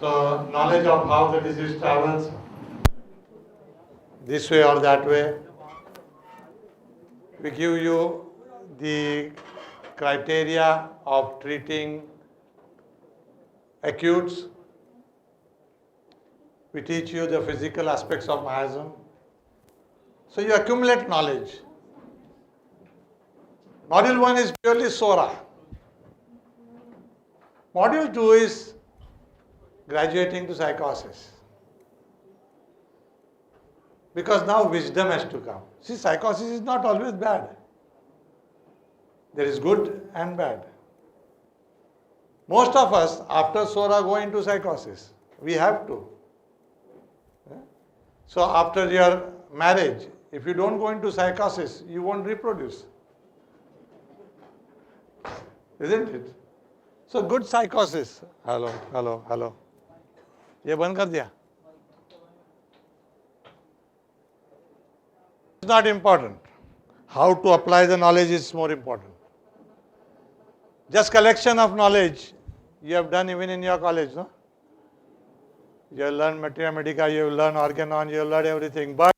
So knowledge of how the disease travels this way or that way. We give you the criteria of treating acutes. We teach you the physical aspects of miasm. So you accumulate knowledge. Module 1 is purely Sora. Module 2 is graduating to psychosis. Because now wisdom has to come. See, psychosis is not always bad. There is good and bad. Most of us, after Sora, go into psychosis. We have to. So after your marriage, if you don't go into psychosis, you won't reproduce. Isn't it? So good psychosis. Hello, hello, hello. ये बंद कर दिया. It's not important. How to apply the knowledge is more important. Just collection of knowledge you have done even in your college, no? You have learned materia medica, you have learned organon, you have learned everything, but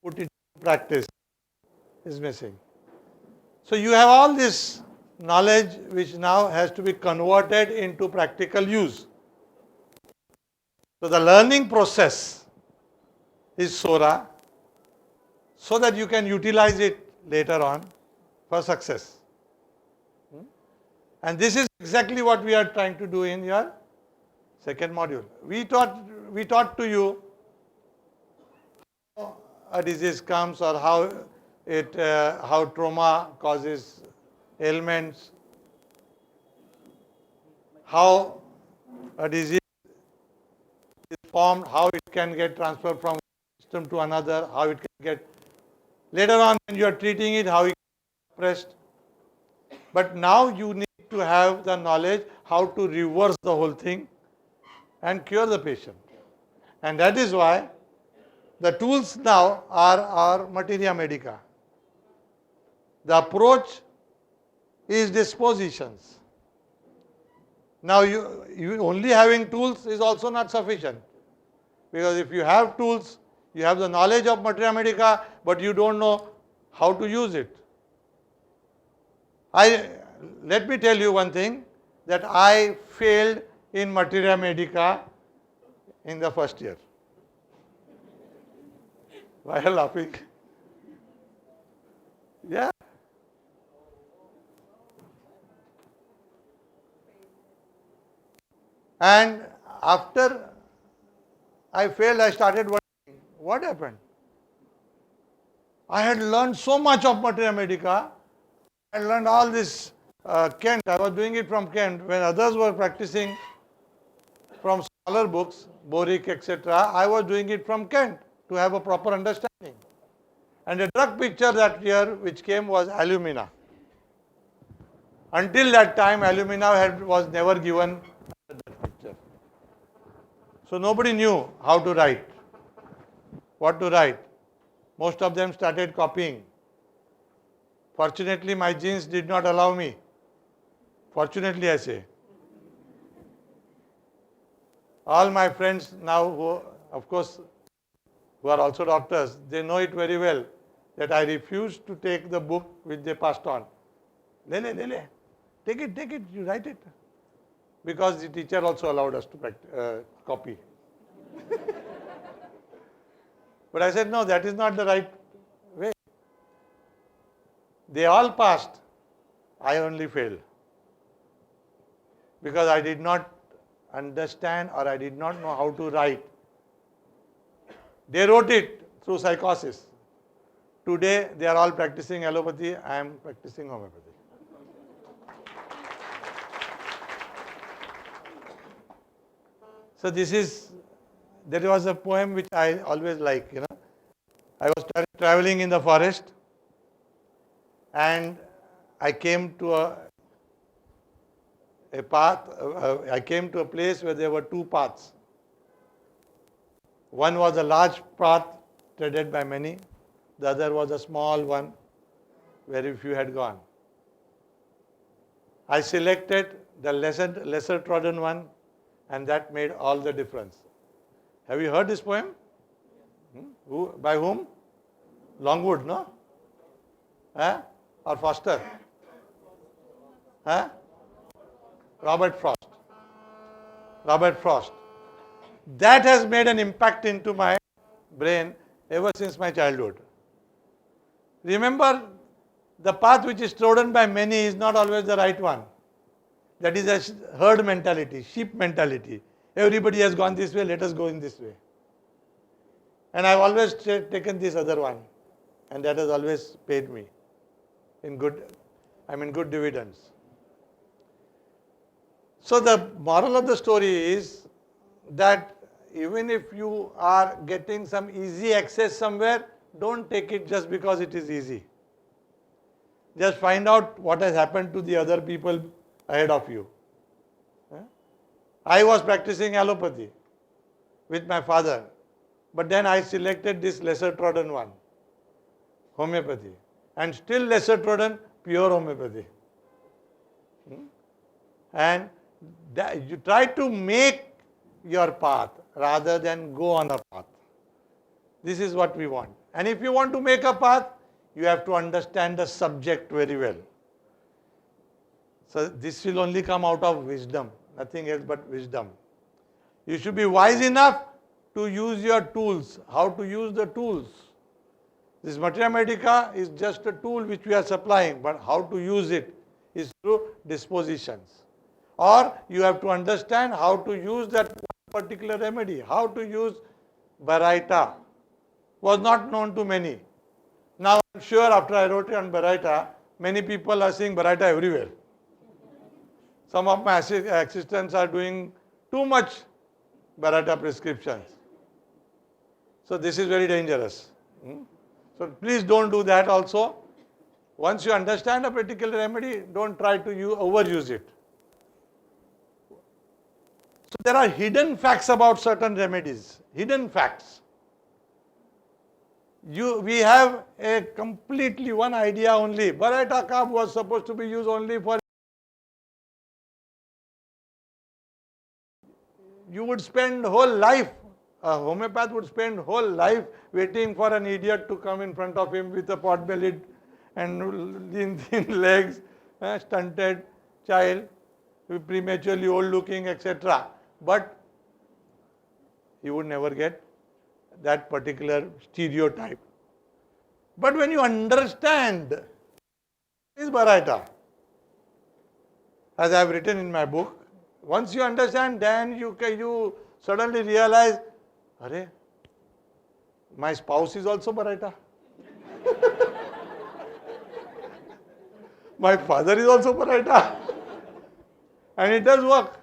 put it into practice is missing. So you have all this knowledge which now has to be converted into practical use. So the learning process is Sora, so that you can utilize it later on for success. And this is exactly what we are trying to do in your second module. We taught to you how a disease comes or how trauma causes ailments, how a disease is formed, how it can get transferred from one system to another, how it can get later on when you are treating it, how it gets suppressed. But now you need to have the knowledge how to reverse the whole thing and cure the patient. And that is why the tools now are our materia medica. The approach is dispositions. Now you only having tools is also not sufficient. Because if you have tools, you have the knowledge of materia medica, but you don't know how to use it. Let me tell you one thing, that I failed in materia medica in the first year. Why are you laughing? Yeah. And after I failed, I started wondering, what happened? I had learned so much of materia medica. I learned all this Kent. I was doing it from Kent. When others were practicing from smaller books, Boric, etc., I was doing it from Kent to have a proper understanding. And the drug picture that year which came was alumina. Until that time, alumina was never given that picture. So nobody knew how to write, what to write. Most of them started copying. Fortunately, my genes did not allow me. Fortunately, I say. All my friends now, who, of course, who are also doctors, they know it very well that I refused to take the book which they passed on. Lele. Take it, you write it. Because the teacher also allowed us to copy. But I said, no, that is not the right way. They all passed. I only failed. Because I did not understand or I did not know how to write. They wrote it through psychosis. Today, they are all practicing allopathy. I am practicing homeopathy. So there was a poem which I always like, I was traveling in the forest and I came to a path, I came to a place where there were two paths. One was a large path treaded by many, the other was a small one very few had gone. I selected the lesser trodden one And that made all the difference. Have you heard this poem? By whom? Longwood, no? Or Foster? Robert Frost. Robert Frost. That has made an impact into my brain ever since my childhood. Remember, the path which is trodden by many is not always the right one. That is a herd mentality, sheep mentality. Everybody has gone this way, let us go in this way. And I've always taken this other one. And that has always paid me in good dividends. So the moral of the story is that even if you are getting some easy access somewhere, don't take it just because it is easy. Just find out what has happened to the other people ahead of you. I was practicing allopathy with my father, but then I selected this lesser trodden one, homeopathy, and still lesser trodden, pure homeopathy. And you try to make your path rather than go on a path. This is what we want. And if you want to make a path, you have to understand the subject very well. So this will only come out of wisdom, nothing else but wisdom. You should be wise enough to use your tools. How to use the tools? This Materia Medica is just a tool which we are supplying, but how to use it is through dispositions. Or you have to understand how to use that particular remedy. How to use Baraita was not known to many. Now I'm sure after I wrote it on Baraita, many people are seeing Baraita everywhere. Some of my assistants are doing too much Baraita prescriptions. So this is very dangerous. So please don't do that also. Once you understand a particular remedy, don't try to overuse it. So there are hidden facts about certain remedies. Hidden facts. We have a completely one idea only. Baraita carb was supposed to be used only for. You would spend whole life, a homeopath would spend whole life waiting for an idiot to come in front of him with a pot-bellied and thin legs, stunted child, prematurely old looking, etc. But he would never get that particular stereotype. But when you understand this Baraita, as I have written in my book, once you understand, then you suddenly realize, Arey, my spouse is also Baraita. My father is also Baraita. And it does work.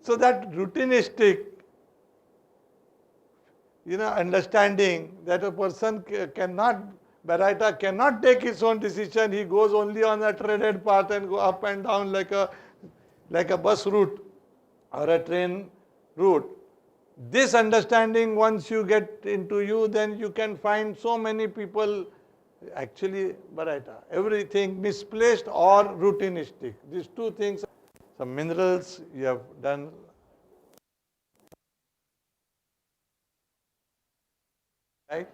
So that routinistic, understanding that a person Baraita cannot take his own decision. He goes only on a treaded path and go up and down like a bus route or a train route. This understanding, once you get into you, then you can find so many people actually Baraita. Everything misplaced or routinistic. These two things. Some minerals you have done. Right?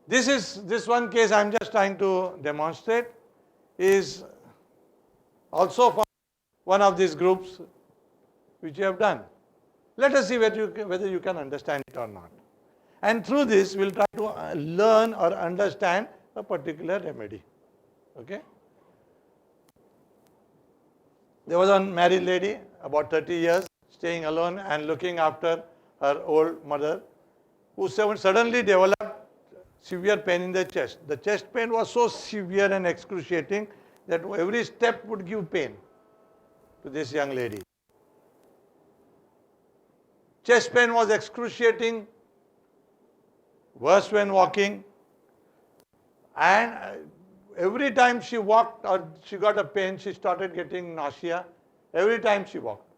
This one case I am just trying to demonstrate is also from one of these groups which you have done. Let us see whether you can understand it or not. And through this, we'll try to learn or understand a particular remedy. Okay? There was a married lady, about 30 years, staying alone and looking after her old mother, who suddenly developed severe pain in the chest. The chest pain was so severe and excruciating that every step would give pain to this young lady. Chest pain was excruciating, worse when walking, and every time she walked or she got a pain, she started getting nausea every time she walked.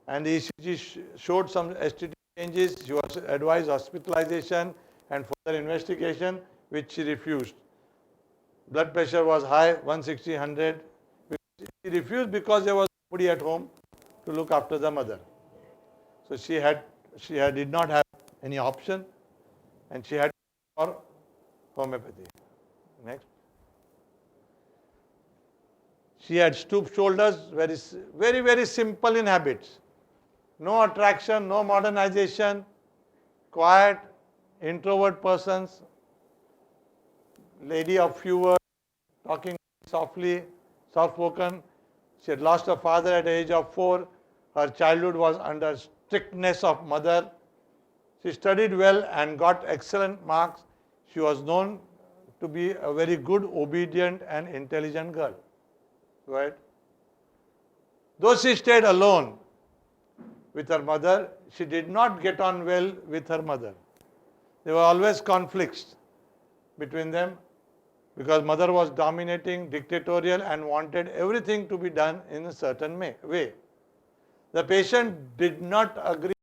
And the ECG showed some STD changes. She was advised hospitalization and further investigation, which she refused. Blood pressure was high, 160/100. She refused because there was nobody at home. to look after the mother. So she did not have any option, and she had for homeopathy. Next. She had stooped shoulders, very, very simple in habits. No attraction, no modernization, quiet, introvert persons, lady of few words, talking softly, soft-spoken. She had lost her father at the age of 4. Her childhood was under strictness of mother. She studied well and got excellent marks. She was known to be a very good, obedient and intelligent girl. Right? Though she stayed alone with her mother, she did not get on well with her mother. There were always conflicts between them because mother was dominating, dictatorial and wanted everything to be done in a certain way. The patient did not agree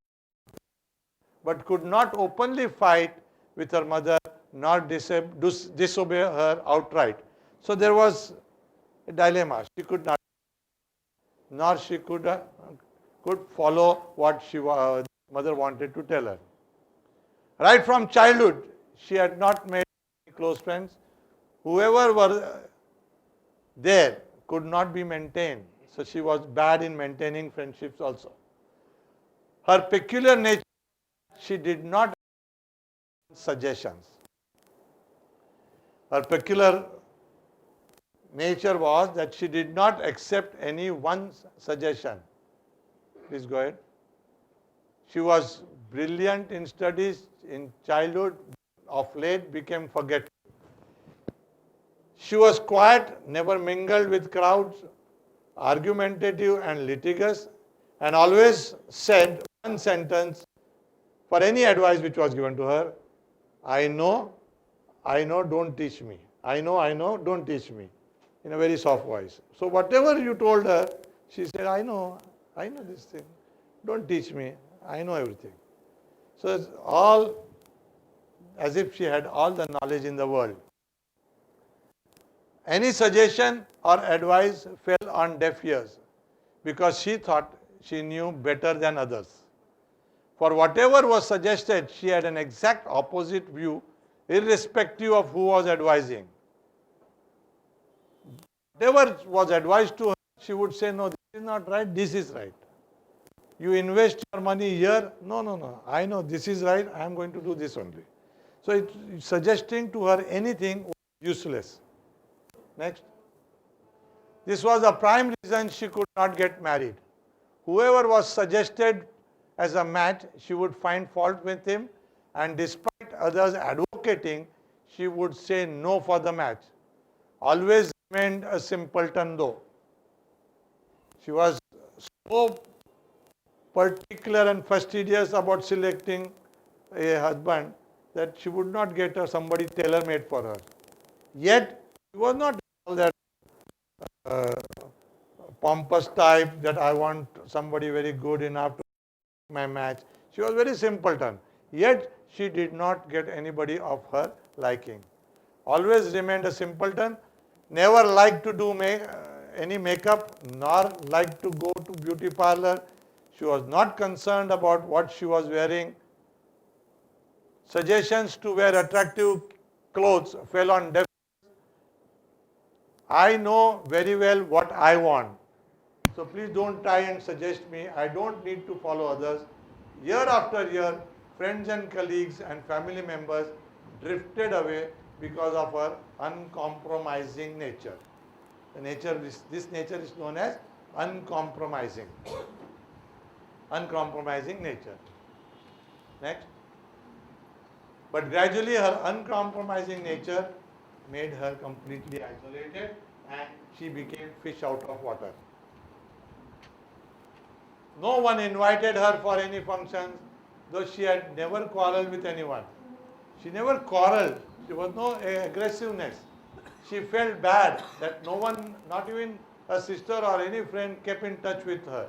but could not openly fight with her mother nor disobey her outright. So there was a dilemma. She could not, nor she could follow what mother wanted to tell her. Right from childhood, she had not made close friends. Whoever were there could not be maintained. So she was bad in maintaining friendships also. Her peculiar nature, she did not suggestions. Her peculiar nature was that she did not accept any one's suggestion. Please go ahead. She was brilliant in studies in childhood, of late became forgetful. She was quiet, never mingled with crowds, argumentative and litigious, and always said one sentence for any advice which was given to her: I know, don't teach me. I know, don't teach me. In a very soft voice. So whatever you told her, she said, I know this thing. Don't teach me. I know everything. So it's all as if she had all the knowledge in the world. Any suggestion or advice fell on deaf ears because she thought she knew better than others. For whatever was suggested, she had an exact opposite view, irrespective of who was advising. Whatever was advised to her, she would say, no, this is not right, this is right. You invest your money here, no, I know this is right, I am going to do this only. So suggesting to her anything was useless. Next. This was the prime reason she could not get married. Whoever was suggested as a match, she would find fault with him, and despite others advocating, she would say no for the match. Always remained a simpleton though. She was so particular and fastidious about selecting a husband that she would not get somebody tailor-made for her. Yet, she was not all that pompous type that I want somebody very good enough to make my match. She was very simpleton. Yet, she did not get anybody of her liking. Always remained a simpleton, never liked to do any makeup, nor liked to go to beauty parlor. She was not concerned about what she was wearing. Suggestions to wear attractive clothes fell on deaf. I know very well what I want. So please don't try and suggest me. I don't need to follow others. Year after year, friends and colleagues and family members drifted away because of her uncompromising nature. This nature is known as uncompromising. Uncompromising nature. Next. But gradually her uncompromising nature made her completely isolated and she became fish out of water. No one invited her for any functions, though she had never quarreled with anyone. She never quarreled. There was no aggressiveness. She felt bad that no one, not even her sister or any friend, kept in touch with her.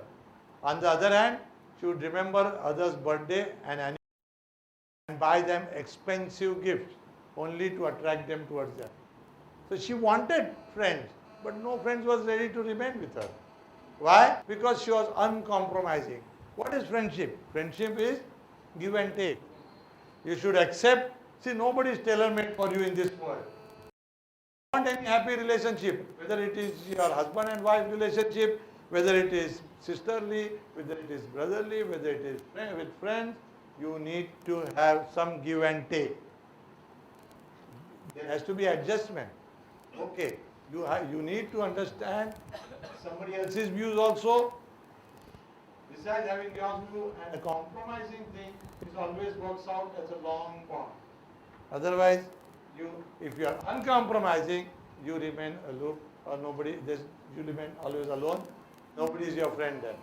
On the other hand, she would remember others' birthday and buy them expensive gifts only to attract them towards them. So she wanted friends, but no friends was ready to remain with her. Why? Because she was uncompromising. What is friendship? Friendship is give and take. You should accept. See, nobody is tailor-made for you in this world. Want any happy relationship, whether it is your husband and wife relationship, whether it is sisterly, whether it is brotherly, whether it is with friends, you need to have some give and take. There has to be adjustment. Okay, you need to understand somebody else's views also. Besides having your view, and a compromising thing, it always works out as a long bond. Otherwise, if you are uncompromising, you remain aloof, or you remain always alone. Nobody is your friend then.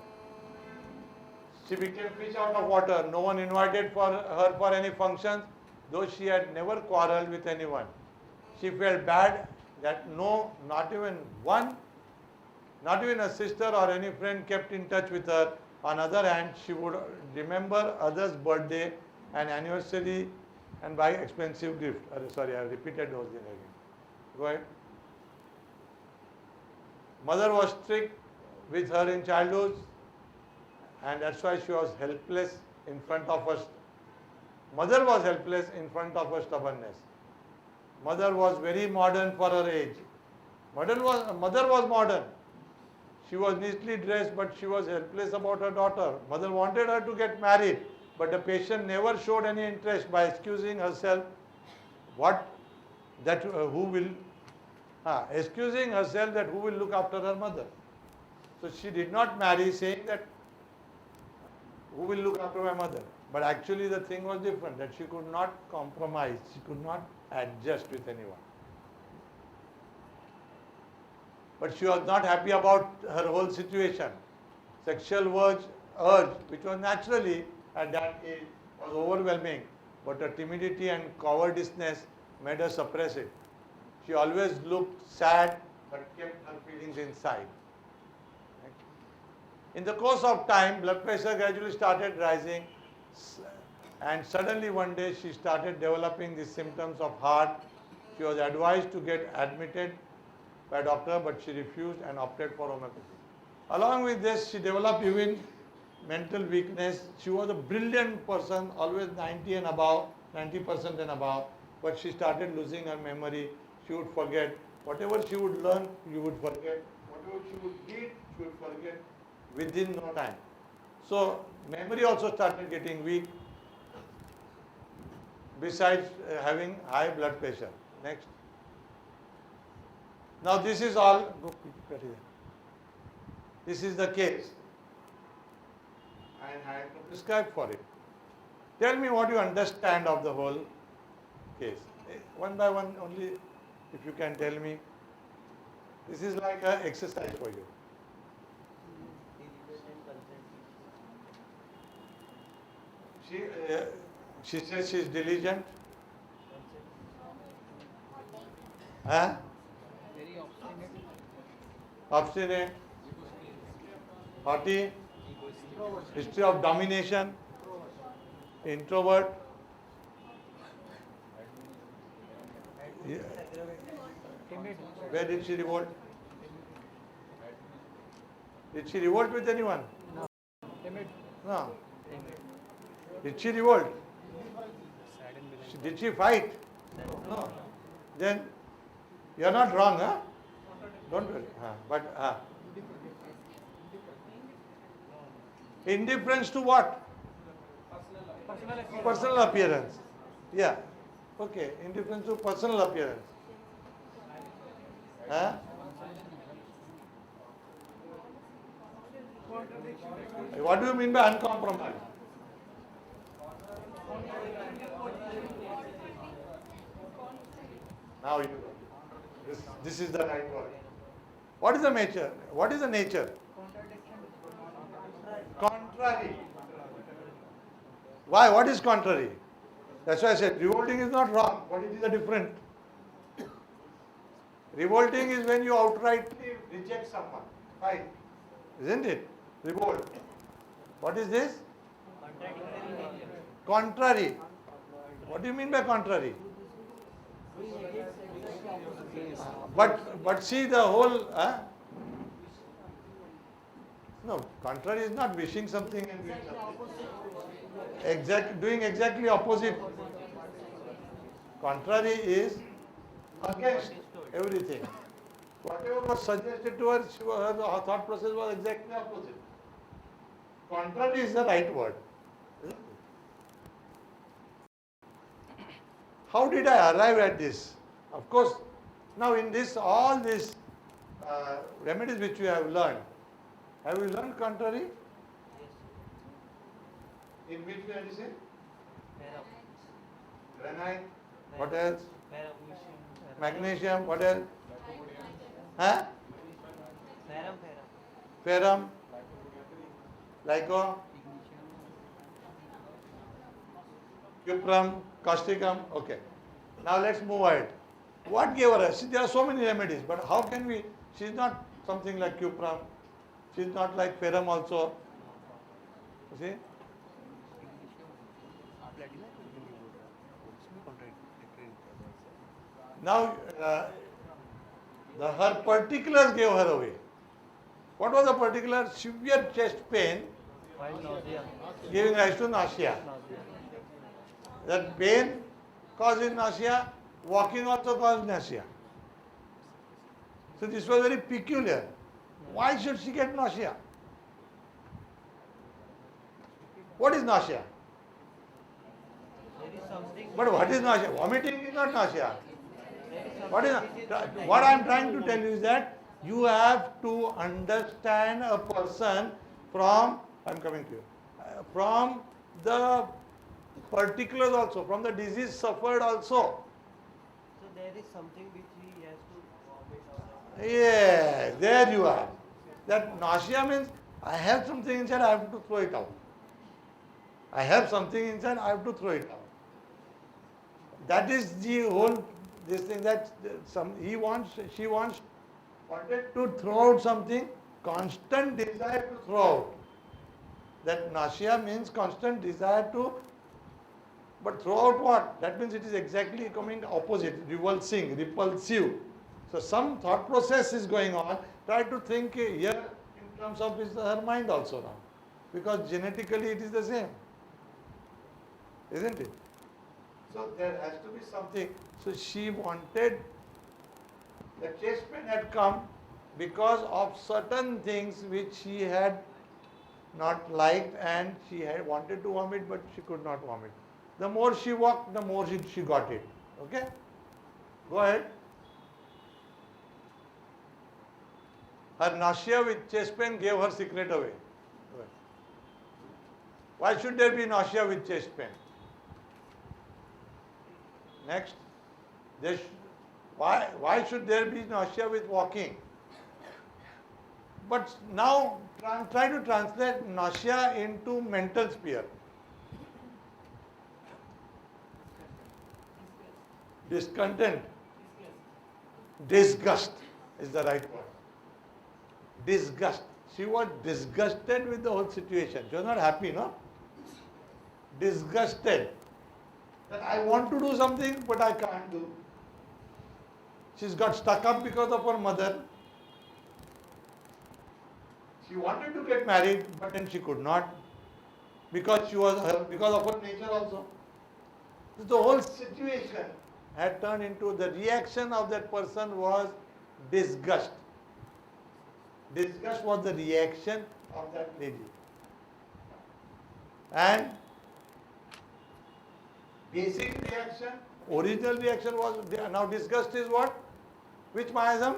She became fish out of water. No one invited her for any functions, though she had never quarreled with anyone. She felt bad that not even a sister or any friend kept in touch with her. On the other hand, she would remember others' birthday and anniversary and buy expensive gifts. Sorry, I repeated those things again. Go ahead. Mother was strict with her in childhood, and that's why she was helpless in front of us. Mother was helpless in front of her stubbornness. Mother was very modern for her age. Mother was modern. She was neatly dressed, but she was helpless about her daughter. Mother wanted her to get married, but the patient never showed any interest by excusing herself that who will look after her mother. So she did not marry saying that who will look after my mother. But actually the thing was different, that she could not compromise, she could not adjust with anyone. But she was not happy about her whole situation. Sexual urge, which was naturally at that age, was overwhelming, but her timidity and cowardice made her suppress it. She always looked sad, but kept her feelings inside. In the course of time, blood pressure gradually started rising, and suddenly one day she started developing the symptoms of heart. She was advised to get admitted by a doctor, but she refused and opted for homeopathy. Along with this, she developed even mental weakness. She was a brilliant person, always 90% and above, but she started losing her memory. She would forget. Whatever she would learn, you would forget. Whatever she would read, she would forget within no time. So memory also started getting weak, besides having high blood pressure. Next. Now this is all, this is the case, and I have to prescribe for it. Tell me what you understand of the whole case. One by one only, if you can tell me. This is like an exercise for you. She says she is diligent. Huh? Very Obstinate. Haughty. History of domination. Introvert. Yeah. Where did she revolt? Did she revolt with anyone? No. Did she revolt? Did she fight? No. Then you are not wrong, huh? Don't worry. But indifference to what? Personal appearance. Yeah. Okay. Indifference to personal appearance. Huh? What do you mean by uncompromised? Now this is the right word. What is the nature? What is the nature? Contrary. Why? What is contrary? That's why I said revolting is not wrong, but it is a different. Revolting is when you outrightly reject someone. Right? Isn't it? Revolt. What is this? Contrary. What do you mean by contrary? But see the whole. No, contrary is not wishing something and doing something. Doing exactly opposite. Contrary is against everything. Whatever was suggested to her, her thought process was exactly opposite. Contrary is the right word. How did I arrive at this? Of course, now in this, all these remedies which we have you learned contrary? In which medicine? Granite. What else? Magnesium. What else? Huh? Ferrum. Lyco. Cuprum. Causticum. Okay. Now let's move ahead. What gave her? See, there are so many remedies, but how can we? She's not something like cuprum. She's not like ferrum also. You see? Now, her particulars gave her away. What was the particular? Severe chest pain giving rise to nausea. That pain causes nausea, walking also causes nausea. So this was very peculiar. Why should she get nausea? What is nausea? But what is nausea? Vomiting is not nausea. What I am trying to tell you is that you have to understand a person from, I am coming to you, from the particulars also, from the disease suffered also. So there is something which he has to vomit out. Yes, there you are. That nausea means I have something inside, I have to throw it out. I have something inside, I have to throw it out. That is the whole this thing that she wanted to throw out something, constant desire to throw out. That nausea means constant desire to, but throw out what? That means it is exactly coming opposite, repulsive. So some thought process is going on. Try to think here in terms of her mind also now. Because genetically it is the same. Isn't it? So there has to be something. So she wanted, the chest pain had come because of certain things which she had not liked, and she had wanted to vomit but she could not vomit. The more she walked, the more she got it. Okay? Go ahead. Her nausea with chest pain gave her secret away. Why should there be nausea with chest pain? Next. Why should there be nausea with walking? But now try to translate nausea into mental sphere. Discontent. Disgust is the right word. Disgust. She was disgusted with the whole situation. She was not happy, no? Disgusted. That I want to do something, but I can't do. She's got stuck up because of her mother. She wanted to get married, but then she could not because of her nature also. So the whole situation had turned into, the reaction of that person was disgust. Disgust was the reaction of that lady. And basic reaction, original reaction was, now disgust is what? Which miasm?